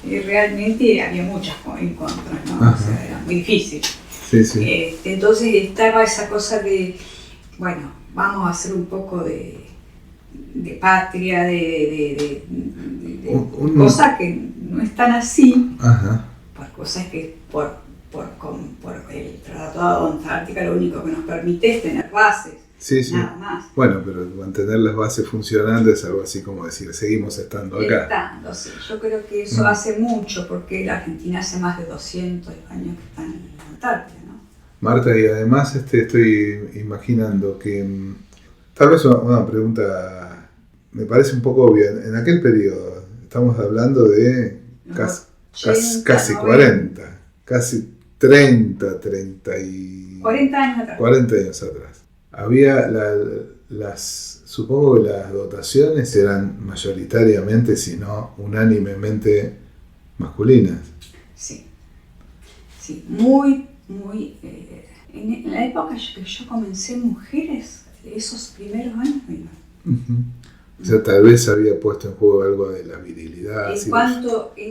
realmente había muchas en contra, ¿no? Ajá. O sea, era muy difícil. Sí, sí. Entonces estaba esa cosa de, bueno, vamos a hacer un poco de patria, de cosas que no están así, Ajá. por cosas que por el Tratado de Antártica lo único que nos permite es tener bases, Sí, sí. nada más. Bueno, pero mantener las bases funcionando es algo así como decir, seguimos estando acá. Sí. Yo creo que eso hace mucho, porque la Argentina hace más de 200 años que está en la Antártida, ¿no? Marta, y además estoy imaginando que tal vez una pregunta me parece un poco obvia. En aquel periodo, estamos hablando de casi 40, casi 30 y... 40 años atrás. 40 años atrás. Había supongo que las dotaciones eran mayoritariamente, si no unánimemente, masculinas. Sí, muy. En la época que yo comencé mujeres, esos primeros años, Uh-huh. O sea, tal vez había puesto en juego algo de la virilidad. En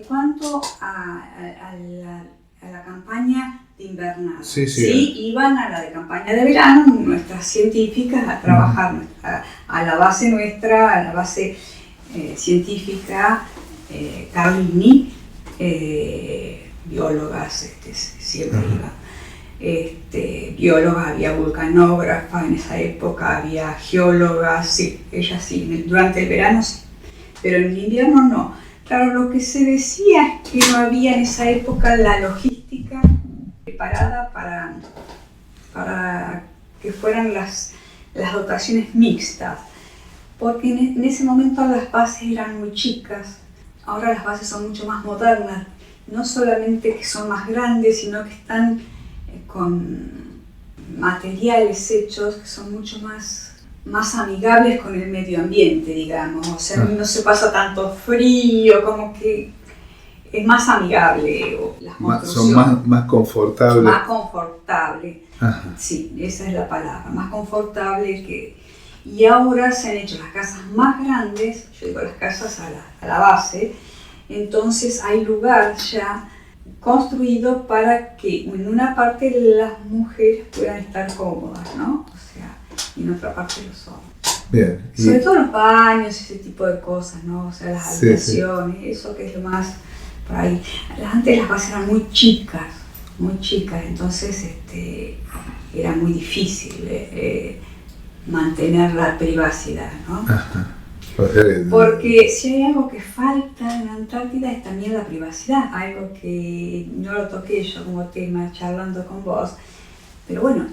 cuanto a la campaña de invernada, sí, iban a la de campaña de verano nuestras científicas a trabajar a la base nuestra, a la base científica, Carlini, biólogas, siempre iba. Biólogas, había vulcanógrafas en esa época, había geólogas, sí, ellas sí, durante el verano sí, pero en el invierno no. Claro, lo que se decía es que no había en esa época la logística preparada para que fueran las dotaciones mixtas, porque en ese momento las bases eran muy chicas. Ahora las bases son mucho más modernas, no solamente que son más grandes, sino que están con materiales hechos que son mucho más amigables con el medio ambiente, digamos. O sea, no se pasa tanto frío, como que es más amigable. Son más confortables. Más confortable. Ajá. Sí, esa es la palabra, más confortable. Y ahora se han hecho las casas más grandes, yo digo las casas a la base, entonces hay lugar ya construido para que en una parte las mujeres puedan estar cómodas, ¿no? O sea, y en otra parte los hombres. Bien. Sobre todo los baños, ese tipo de cosas, ¿no? O sea, las habitaciones, eso que es lo más por ahí. Antes las bases eran muy chicas, entonces era muy difícil mantener la privacidad, ¿no? Ajá. Porque si hay algo que falta en la Antártida es también la privacidad, algo que no lo toqué yo como tema charlando con vos, pero bueno,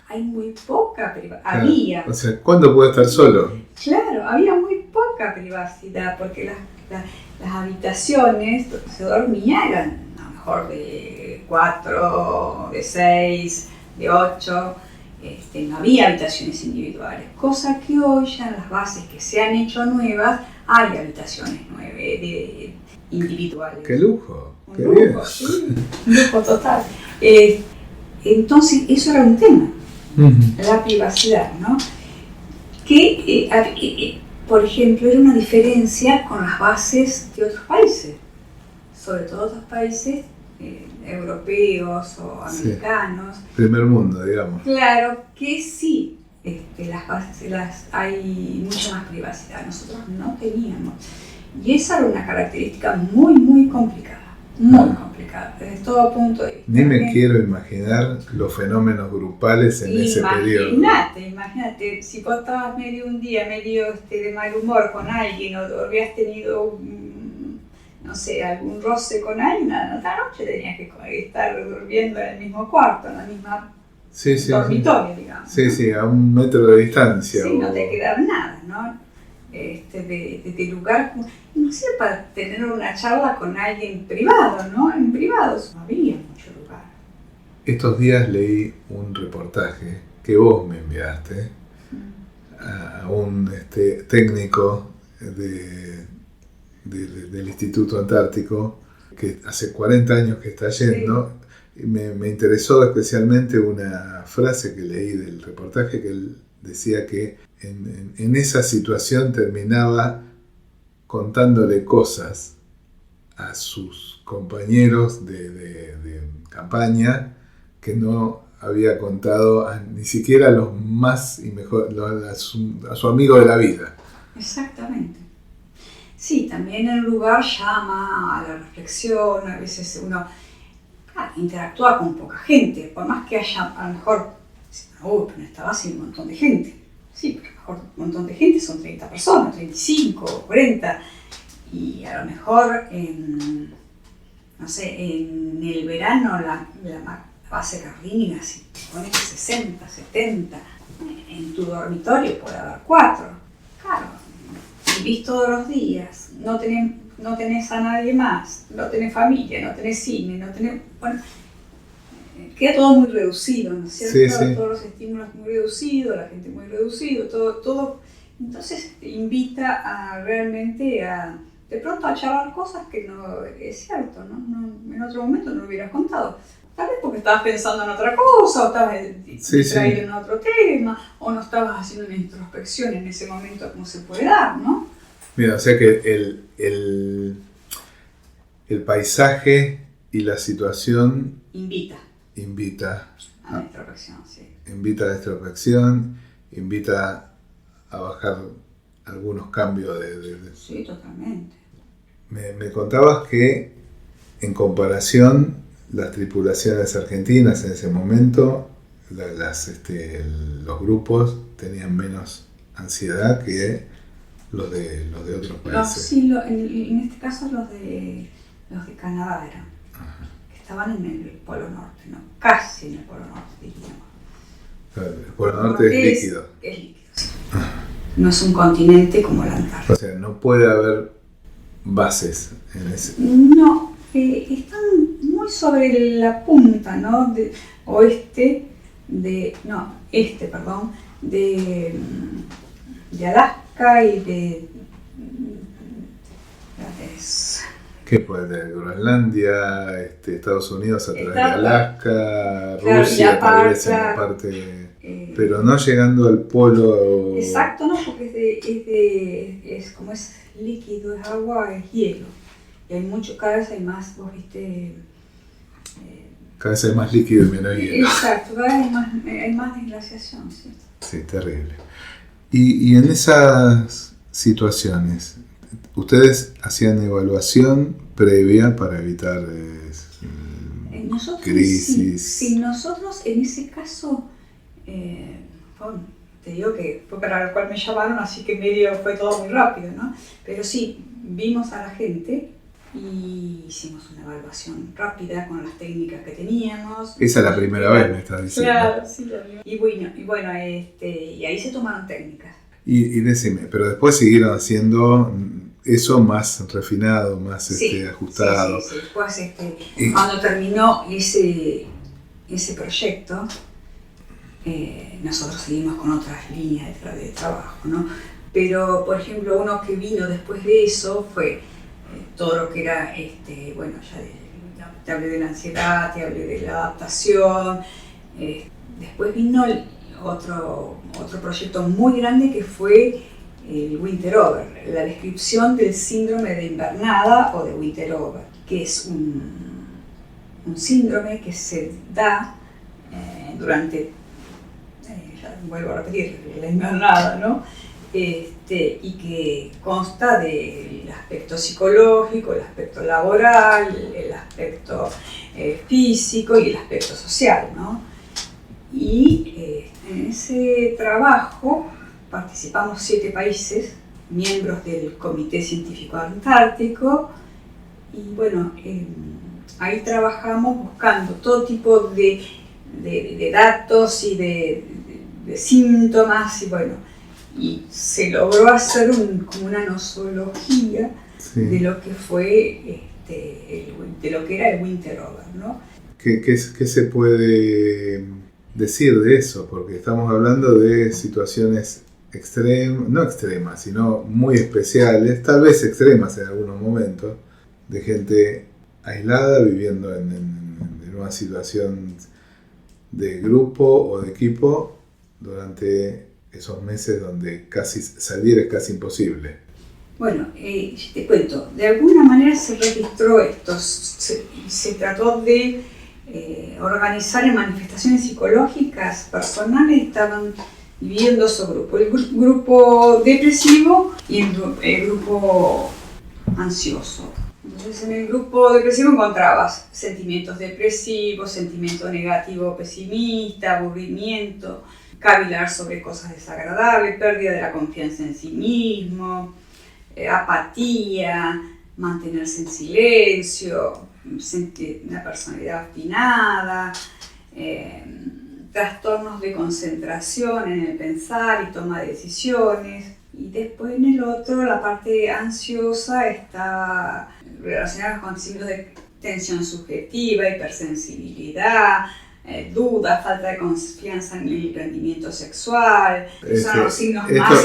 hay muy poca privacidad. Claro. Había. O sea, ¿cuándo puede estar solo? Claro, había muy poca privacidad, porque las habitaciones donde se dormía eran a lo mejor de 4, de 6, de 8. No había habitaciones individuales, cosa que hoy ya en las bases que se han hecho nuevas hay habitaciones individuales. ¡Qué lujo! ¡Qué lujo! Sí, un lujo total. Entonces eso era un tema, la privacidad, ¿no? Que, por ejemplo, era una diferencia con las bases de otros países, sobre todo otros países europeos o americanos. Sí. Primer mundo, digamos. Claro que sí, las bases hay mucha más privacidad, nosotros no teníamos. Y esa era una característica muy, muy complicada, desde todo punto de vista. Ni me quiero imaginar los fenómenos grupales en ese periodo. Imagínate, si vos estabas un día medio de mal humor con alguien o habías tenido no sé, algún roce con alguien, otra noche tenías que estar durmiendo en el mismo cuarto, en la misma dormitorio, digamos. Sí, sí, a 1 metro de distancia. Sí, no te quedaba nada, ¿no? De lugar, inclusive para tener una charla con alguien privado, ¿no? En privado no había mucho lugar. Estos días leí un reportaje que vos me enviaste a un técnico del Instituto Antártico, que hace 40 años que está yendo. Sí. Me interesó especialmente una frase que leí del reportaje, que él decía que en esa situación terminaba contándole cosas a sus compañeros de campaña que no había contado ni siquiera a los más y mejor, a su amigo de la vida. Exactamente. Sí, también el lugar llama a la reflexión, a veces uno interactúa con poca gente, por más que haya, a lo mejor, pero no estaba así un montón de gente. Sí, pero a lo mejor un montón de gente son 30 personas, 35, 40, y a lo mejor, no sé, en el verano la base Cardini, si pones 60, 70, en tu dormitorio puede haber 4. Claro, vivís todos los días, no tenés a nadie más, no tenés familia, no tenés cine, no tenés... Bueno, queda todo muy reducido, ¿no es cierto? Sí, sí. Todos los estímulos muy reducidos, la gente muy reducido, todo. Entonces te invita a realmente de pronto a charlar cosas que no es cierto, ¿no? En otro momento no lo hubieras contado. Tal vez porque estabas pensando en otra cosa, o estabas distraído en otro tema, o no estabas haciendo una introspección en ese momento como se puede dar, ¿no? Mira, o sea que el paisaje y la situación invita a la introspección, sí. Invita a la introspección, invita a bajar algunos cambios Sí, totalmente. Me contabas que en comparación las tripulaciones argentinas en ese momento, los grupos tenían menos ansiedad que los de otros países. Sí, en este caso los de Canadá eran, que estaban en el Polo Norte, ¿no? Casi en el Polo Norte, diríamos. Claro, el Polo Norte es líquido. Es líquido, sí. No es un continente como la Antártida. O sea, no puede haber bases en ese. No, están muy sobre la punta, ¿no? De Alaska y de ¿Qué puede tener? Groenlandia, Estados Unidos a través de Alaska, Rusia tal vez en la parte, pero no llegando al polo. Exacto, no, porque es como es líquido, es agua, es hielo. Y hay cada vez hay más, vos viste. Cada vez hay más líquido y menos hielo. Exacto, cada vez hay más desglaciación, ¿cierto? Sí, terrible. Y en esas situaciones, ¿ustedes hacían evaluación previa para evitar crisis? Sí, nosotros en ese caso, te digo que fue para el cual me llamaron, así que medio fue todo muy rápido, ¿no? Pero sí, vimos a la gente y hicimos una evaluación rápida con las técnicas que teníamos. Esa es la primera vez, me estás diciendo. Claro, sí, la primera. Y ahí se tomaron técnicas. Y decime, pero después siguieron haciendo eso más refinado, más ajustado. Sí. Después, cuando terminó ese proyecto, nosotros seguimos con otras líneas de trabajo, ¿no? Pero, por ejemplo, uno que vino después de eso fue todo lo que era, ya te hablé de la ansiedad, te hablé de la adaptación. Después vino otro proyecto muy grande que fue el Winter Over, la descripción del síndrome de invernada o de Winter Over, que es un síndrome que se da durante, ya vuelvo a repetir, la invernada, ¿no? Y que consta del aspecto psicológico, el aspecto laboral, el aspecto físico y el aspecto social, ¿no? Y en ese trabajo participamos 7 países, miembros del Comité Científico Antártico, y bueno, ahí trabajamos buscando todo tipo de datos y de síntomas, y bueno, y se logró hacer como una nosología de lo que fue, de lo que era el Winter Over, ¿no? ¿Qué se puede decir de eso? Porque estamos hablando de situaciones no extremas, sino muy especiales, tal vez extremas en algunos momentos, de gente aislada viviendo en una situación de grupo o de equipo durante esos meses donde casi salir es casi imposible. Bueno, te cuento, de alguna manera se registró esto, se trató de organizar en manifestaciones psicológicas personales, estaban divididos en dos grupos, el grupo depresivo y el grupo ansioso. Entonces en el grupo depresivo encontrabas sentimientos depresivos, sentimiento negativo pesimista, aburrimiento, cavilar sobre cosas desagradables, pérdida de la confianza en sí mismo, apatía, mantenerse en silencio, sentir una personalidad obstinada, trastornos de concentración en el pensar y toma de decisiones. Y después en el otro, la parte ansiosa está relacionada con signos de tensión subjetiva, hipersensibilidad, duda, falta de confianza en el rendimiento sexual. Son los signos más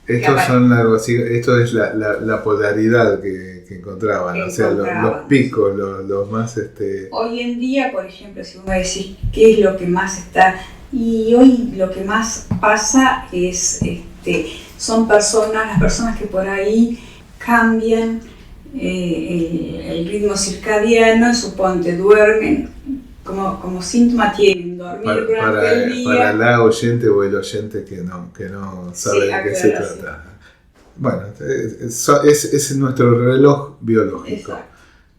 esto es la polaridad que encontraban, o sea, los picos, los más... Hoy en día, por ejemplo, si uno decís qué es lo que más está, y hoy lo que más pasa es, son las personas que por ahí cambian el ritmo circadiano, suponte, duermen, como síntoma tienen dormir durante el día. Para la oyente o el oyente que no sabe de qué se trata. Bueno, es nuestro reloj biológico,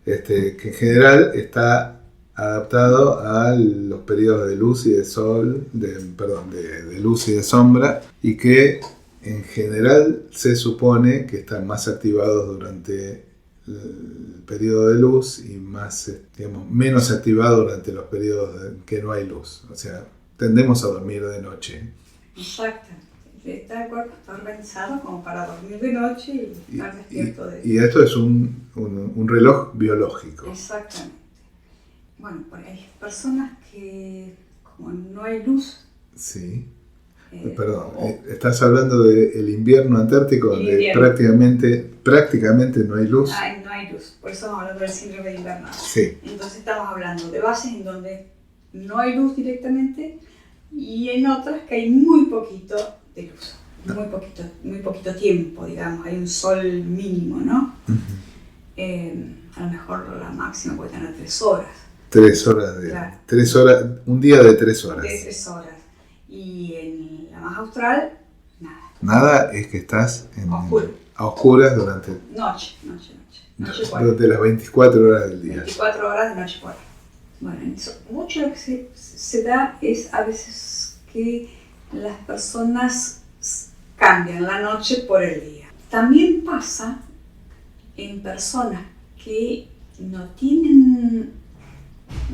que en general está adaptado a los periodos de luz y de sol, de luz y de sombra, y que en general se supone que están más activados durante el periodo de luz y menos activados durante los periodos en que no hay luz. O sea, tendemos a dormir de noche. Exacto. El cuerpo está organizado como para dormir de noche y estar despierto de día. Y esto es un reloj biológico. Exactamente. Bueno, hay personas que como no hay luz... Sí. Estás hablando del invierno antártico, donde prácticamente no hay luz. No hay luz, por eso estamos hablando del síndrome de invernadero. Sí. Entonces estamos hablando de bases en donde no hay luz directamente y en otras que hay muy poquito de luz, muy poquito tiempo, digamos, hay un sol mínimo, ¿no? Uh-huh. A lo mejor la máxima puede tener 3 horas. 3 horas, claro. 3 horas, un día de 3 horas. De 3 horas. Y en la más austral, nada. Nada es que estás a oscuras durante... Noche durante las 24 horas del día. 24 horas de noche 4. Bueno, mucho lo que se da es a veces que las personas cambian la noche por el día. También pasa en personas que no tienen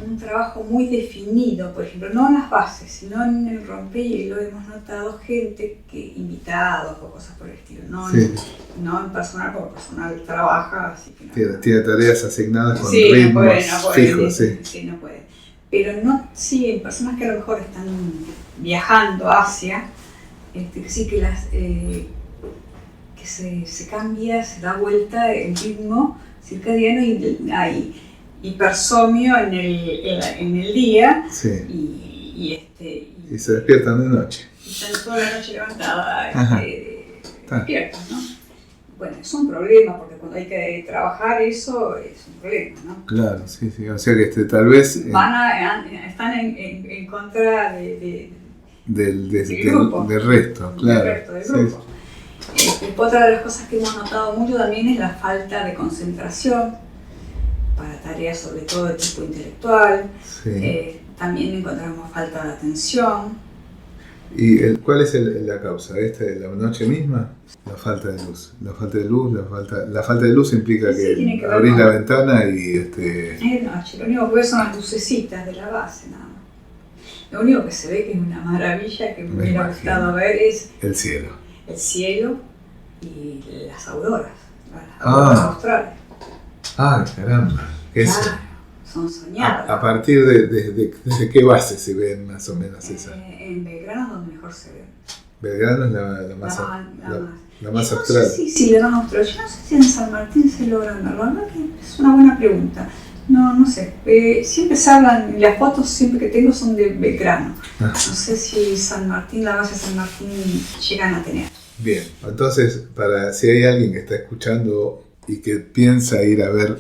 un trabajo muy definido, por ejemplo, no en las bases, sino en el rompehielo. Hemos notado gente invitados o cosas por el estilo, no en personal, porque personal trabaja, así que no. Tiene tareas asignadas con ritmos fijos. Sí, no puede. Pero en personas que a lo mejor están viajando hacia, sí que que se cambia, se da vuelta el ritmo circadiano y hay hipersomnio en el día. Sí. Y se despiertan de noche. Y están toda la noche levantadas despiertas, ¿no? Bueno, es un problema porque cuando hay que trabajar eso es un problema, ¿no? Claro, sí. O sea que tal vez... están en contra del grupo. Del resto, claro. Del resto del grupo. Sí. Otra de las cosas que hemos notado mucho también es la falta de concentración para tareas sobre todo de tipo intelectual. Sí. También encontramos falta de atención. ¿Y cuál es la causa? ¿De la noche misma? La falta de luz. La falta de luz implica que abrís la ventana y... Es de noche, lo único que ves son las lucecitas de la base, nada más. Lo único que se ve que es una maravilla que me hubiera gustado ver es... El cielo. El cielo y las auroras australes. ¡Ah, caramba! Eso. Claro, son soñadas. ¿A partir de qué base se ven más o menos esas? En Belgrano es donde mejor se ven. Belgrano es la más austral. Sí, la más austral. Yo no sé si en San Martín se logra ver. La verdad que es una buena pregunta. No sé. Siempre se hablan, las fotos siempre que tengo son de Belgrano. No sé si la base de San Martín llegan a tener. Bien, entonces, para si hay alguien que está escuchando y que piensa ir a ver